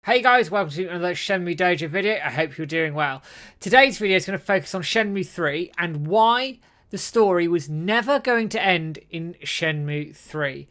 Hey guys, welcome to another Shenmue Dojo video. I hope you're doing well. Today's video is going to focus on Shenmue 3 and why the story was never going to end in Shenmue 3.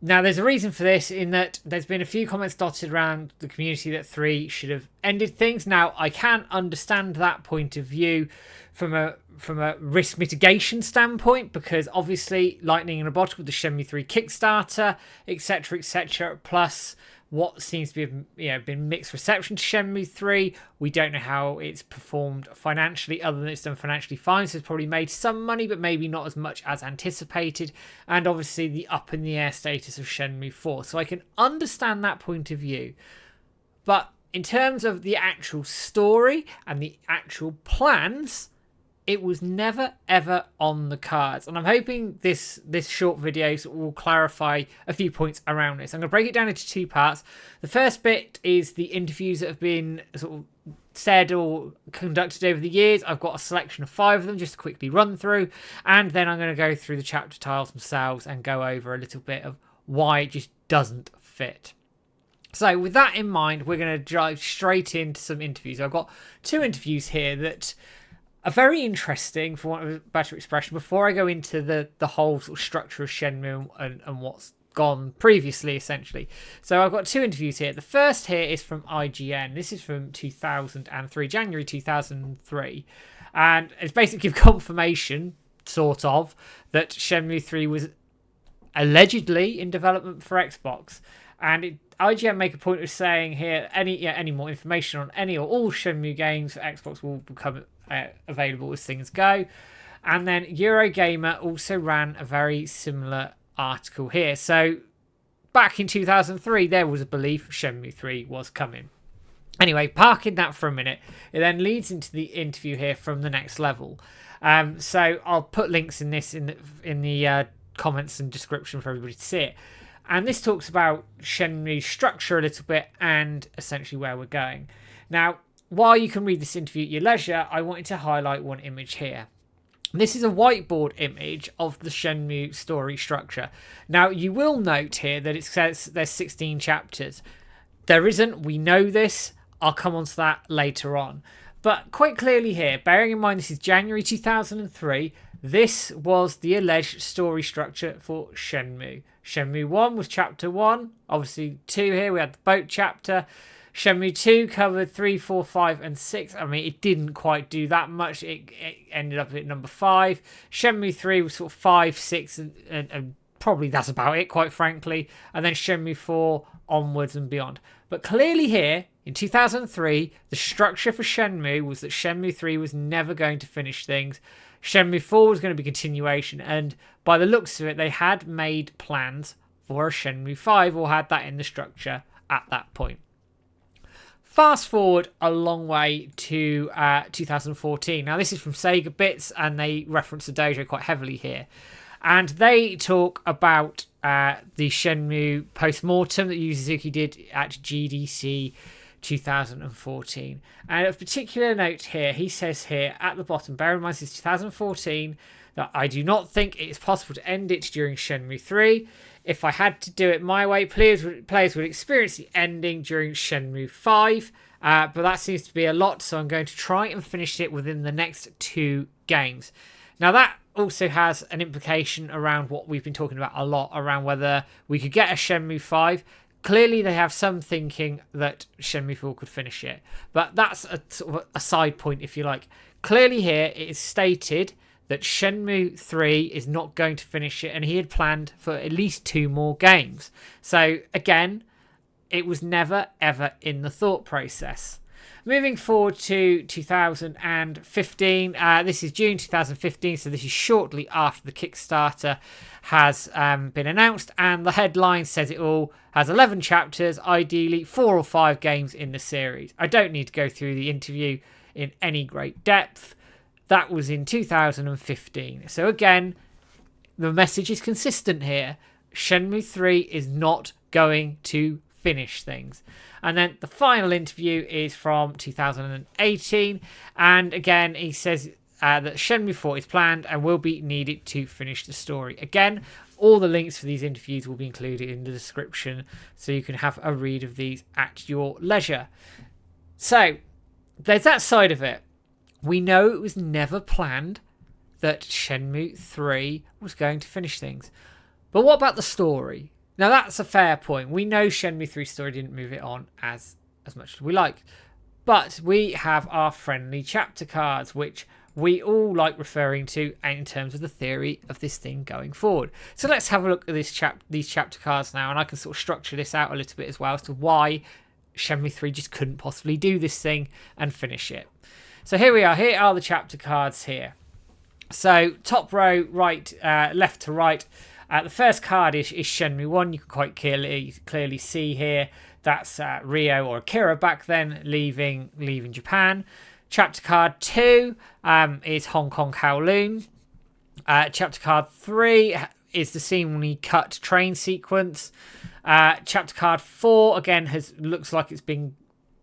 Now, there's a reason for this in that there's been a few comments dotted around the community that 3 should have ended things. Now, I can understand that point of view from a risk mitigation standpoint, because obviously lightning in a bottle with the Shenmue 3 Kickstarter, etc., plus what seems to be been mixed reception to Shenmue 3. We don't know how it's performed financially, other than it's done financially fine, so it's probably made some money, but maybe not as much as anticipated. And obviously the up in the air status of Shenmue 4. So I can understand that point of view. But in terms of the actual story and the actual plans, it was never ever on the cards, and I'm hoping this short video will clarify a few points around this. I'm going to break it down into two parts. The first bit is the interviews that have been sort of said or conducted over the years. I've got a selection of 5 of them just to quickly run through, and then I'm going to go through the chapter titles themselves and go over a little bit of why it just doesn't fit. So with that in mind, we're going to dive straight into some interviews. I've got 2 interviews here that are very interesting, for want of a better expression, before I go into the whole sort of structure of Shenmue and what's gone previously, essentially. So I've got 2 interviews here. The first here is from IGN. This is from 2003, January 2003. And it's basically confirmation, sort of, that Shenmue 3 was allegedly in development for Xbox. And IGN make a point of saying here, any more information on any or all Shenmue games for Xbox will become available as things go. And then Eurogamer also ran a very similar article here. So back in 2003, there was a belief Shenmue 3 was coming. Anyway, parking that for a minute, it then leads into the interview here from the Next Level. So I'll put links in this in the comments and description for everybody to see it. And this talks about Shenmue's structure a little bit and essentially where we're going. Now, while you can read this interview at your leisure, I wanted to highlight one image here. This is a whiteboard image of the Shenmue story structure. Now, you will note here that it says there's 16 chapters. There isn't. We know this. I'll come on to that later on. But quite clearly here, bearing in mind this is January 2003, this was the alleged story structure for Shenmue. Shenmue 1 was chapter 1. Obviously, 2 here, we had the boat chapter. Shenmue 2 covered 3, 4, 5, and 6. I mean, it didn't quite do that much. It ended up at number 5. Shenmue 3 was sort of 5, 6, and probably that's about it, quite frankly. And then Shenmue 4 onwards and beyond. But clearly here, in 2003, the structure for Shenmue was that Shenmue 3 was never going to finish things. Shenmue 4 was going to be continuation. And by the looks of it, they had made plans for a Shenmue 5 or had that in the structure at that point. Fast forward a long way to 2014. Now, this is from Sega Bits, and they reference the dojo quite heavily here. And they talk about the Shenmue post-mortem that Yu Suzuki did at GDC 2014. And of particular note here, he says here at the bottom, bear in mind this is 2014, that I do not think it is possible to end it during Shenmue 3. If I had to do it my way, players would experience the ending during Shenmue 5, but that seems to be a lot, so I'm going to try and finish it within the next 2 games. Now, that also has an implication around what we've been talking about a lot, around whether we could get a Shenmue 5. Clearly, they have some thinking that Shenmue 4 could finish it, but that's a sort of a side point, if you like. Clearly here, it is stated that Shenmue 3 is not going to finish it, and he had planned for at least 2 more games. So, again, it was never, ever in the thought process. Moving forward to 2015, this is June 2015, so this is shortly after the Kickstarter has been announced, and the headline says it all, has 11 chapters, ideally 4 or 5 games in the series. I don't need to go through the interview in any great depth. That was in 2015. So again, the message is consistent here. Shenmue 3 is not going to finish things. And then the final interview is from 2018. And again, he says that Shenmue 4 is planned and will be needed to finish the story. Again, All the links for these interviews will be included in the description, so you can have a read of these at your leisure. So there's that side of it. We know it was never planned that Shenmue 3 was going to finish things. But what about the story? Now that's a fair point. We know Shenmue 3 story didn't move it on as much as we like. But we have our friendly chapter cards, which we all like referring to in terms of the theory of this thing going forward. So let's have a look at these chapter cards now, and I can sort of structure this out a little bit as well as to why Shenmue 3 just couldn't possibly do this thing and finish it. So here we are. Here are the chapter cards here. So top row, right, left to right. The first card is Shenmue 1. You can quite clearly see here that's Ryo or Akira back then leaving Japan. Chapter card 2 is Hong Kong Kowloon. Chapter card 3 is the scene when he cut train sequence. Chapter card 4 again looks like it's been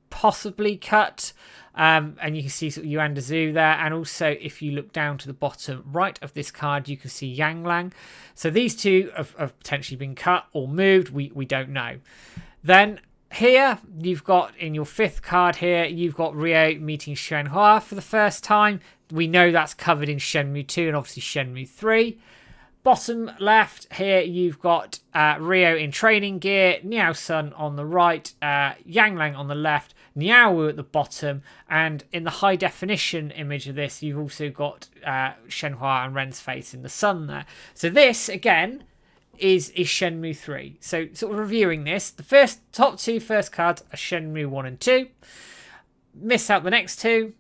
possibly cut. And you can see sort of Yuanda Zoo there, and also if you look down to the bottom right of this card, you can see Yang Lang. So these two have potentially been cut or moved. We don't know. Then here you've got in your fifth card here, you've got Ryo meeting Shenhua for the first time. We know that's covered in Shenmue 2 and obviously Shenmue 3. Bottom left here, you've got Ryo in training gear, Niao Sun on the right, Yang Lang on the left, Niao Wu at the bottom, and in the high definition image of this, you've also got Shenhua and Ren's face in the sun there. So this, again, is Shenmue 3. So sort of reviewing this, the top two first cards are Shenmue 1 and 2. Miss out the next two.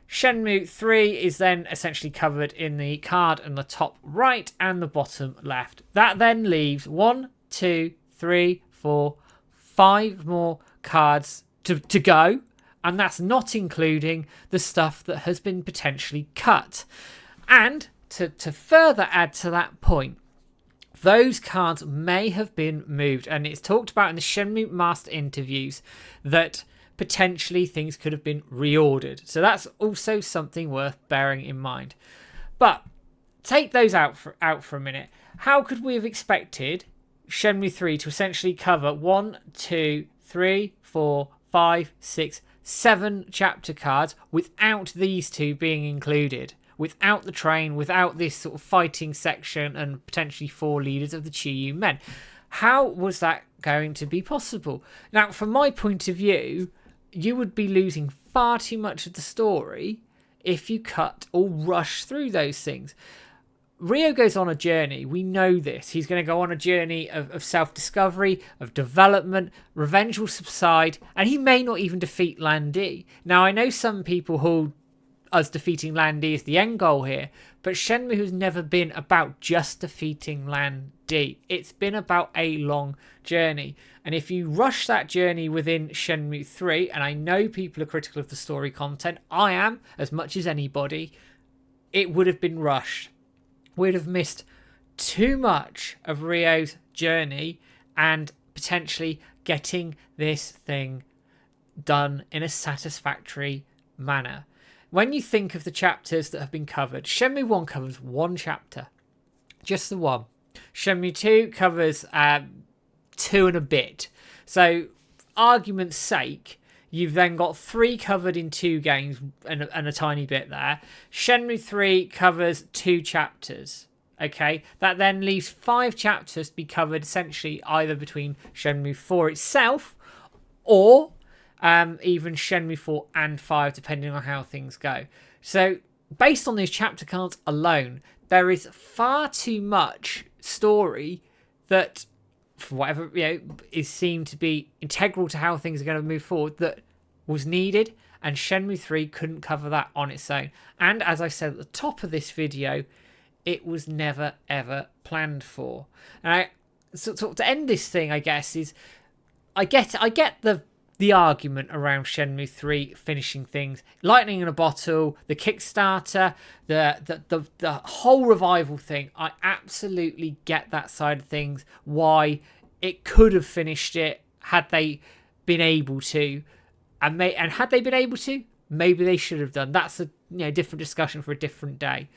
Shenmue 3 is then essentially covered in the card in the top right and the bottom left. That then leaves 1, 2, 3, 4, 5 more cards to go, and that's not including the stuff that has been potentially cut. And to further add to that point, those cards may have been moved, and it's talked about in the Shenmue Master interviews that potentially things could have been reordered. So that's also something worth bearing in mind. But take those out for a minute. How could we have expected Shenmue 3 to essentially cover 1, 2, 3, 4, 5, 6, 7 chapter cards without these two being included? Without the train, without this sort of fighting section and potentially 4 leaders of the Chiyu men. How was that going to be possible? Now, from my point of view, you would be losing far too much of the story if you cut or rush through those things. Ryo goes on a journey. We know this. He's going to go on a journey of self-discovery, of development. Revenge will subside, and he may not even defeat Lan Di. Now, I know some people hold us defeating Lan Di as the end goal here, but Shenmue has never been about just defeating Lan Di. It's been about a long journey. And if you rush that journey within Shenmue 3, and I know people are critical of the story content, I am, as much as anybody, it would have been rushed. We'd have missed too much of Ryo's journey and potentially getting this thing done in a satisfactory manner. When you think of the chapters that have been covered, Shenmue 1 covers 1 chapter. Just the one. Shenmue 2 covers 2 and a bit. So, argument's sake, you've then got 3 covered in 2 games and a tiny bit there. Shenmue 3 covers 2 chapters. Okay, that then leaves 5 chapters to be covered essentially either between Shenmue 4 itself or even Shenmue 4 and 5, depending on how things go. So, based on these chapter cards alone, there is far too much story that, for whatever is seen to be integral to how things are going to move forward, that was needed, and Shenmue 3 couldn't cover that on its own. And as I said at the top of this video, it was never ever planned for. And so to end this thing, I guess, is I get the argument around Shenmue 3 finishing things, lightning in a bottle, the Kickstarter, the whole revival thing. I absolutely get that side of things, why it could have finished it had they been able to, and had they been able to, maybe they should have done. That's a different discussion for a different day.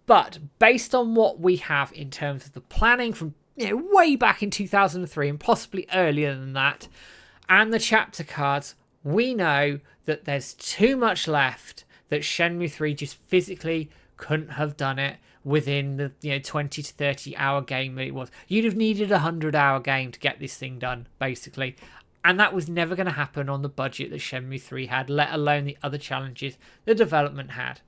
But based on what we have in terms of the planning from way back in 2003 and possibly earlier than that, and the chapter cards, we know that there's too much left, that Shenmue 3 just physically couldn't have done it within the 20 to 30 hour game that it was. You'd have needed a 100-hour game to get this thing done, basically. And that was never going to happen on the budget that Shenmue 3 had, let alone the other challenges the development had.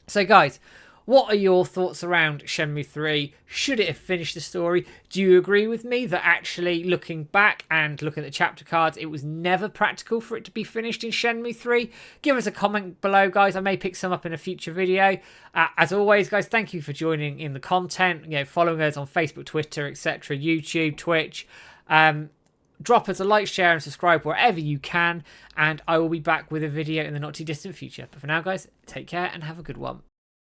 So guys, what are your thoughts around Shenmue 3? Should it have finished the story? Do you agree with me that actually looking back and looking at the chapter cards, it was never practical for it to be finished in Shenmue 3? Give us a comment below, guys. I may pick some up in a future video. As always, guys, thank you for joining in the content. Following us on Facebook, Twitter, etc., YouTube, Twitch. Drop us a like, share, and subscribe wherever you can. And I will be back with a video in the not too distant future. But for now, guys, take care and have a good one.